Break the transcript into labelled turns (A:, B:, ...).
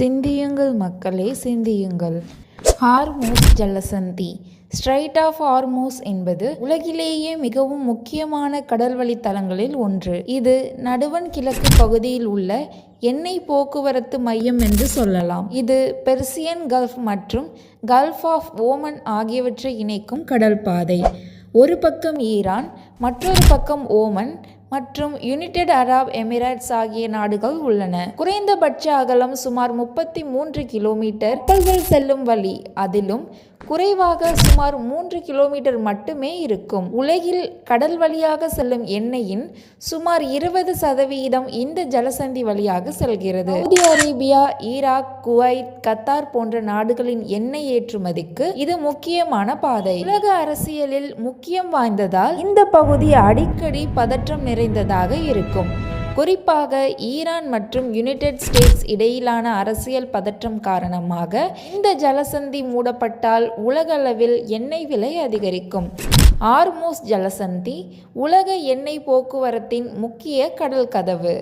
A: சிந்தியுங்கள் மக்களே, சிந்தியுங்கள். ஹார்மூஸ் ஜலசந்தி. ஸ்ட்ரைட் ஆஃப் ஹார்மூஸ் என்பது உலகிலேயே மிகவும் முக்கியமான கடல்வழி தலங்களில் ஒன்று. இது நடுவண் கிழக்கு பகுதியில் உள்ள எண்ணெய் போக்குவரத்து மையம் என்று சொல்லலாம். இது பெர்சியன் கல்ஃப் மற்றும் கல்ஃப் ஆஃப் ஓமன் ஆகியவற்றை இணைக்கும் கடல் பாதை. ஒரு பக்கம் ஈரான், மற்றொரு பக்கம் ஓமன் மற்றும் யுனைடெட் அரப் எமிரேட்ஸ் ஆகிய நாடுகள் உள்ளன. குறைந்தபட்ச அகலம் சுமார் 33 கிலோமீட்டர். கப்பல்கள் செல்லும் வழி அதிலும் குறைவாக சுமார் 3 கிலோமீட்டர் மட்டுமே இருக்கும். உலகில் கடல் வழியாக செல்லும் எண்ணெயின் சுமார் 20% இந்த ஜலசந்தி வழியாக செல்கிறது. Saudi Arabia, Iraq, Kuwait, Qatar போன்ற நாடுகளின் எண்ணெய் ஏற்றுமதிக்கு இது முக்கியமான பாதை. உலக அரசியலில் முக்கியம் வாய்ந்ததால் இந்த பகுதி அடிக்கடி பதற்றம் நிறைந்ததாக இருக்கும். குறிப்பாக ஈரான் மற்றும் யுனைடெட் ஸ்டேட்ஸ் இடையிலான அரசியல் பதற்றம் காரணமாக இந்த ஜலசந்தி மூடப்பட்டால் உலகளவில் எண்ணெய் விலை அதிகரிக்கும். ஹார்மூஸ் ஜலசந்தி உலக எண்ணெய் போக்குவரத்தின் முக்கிய கடல் கதவு.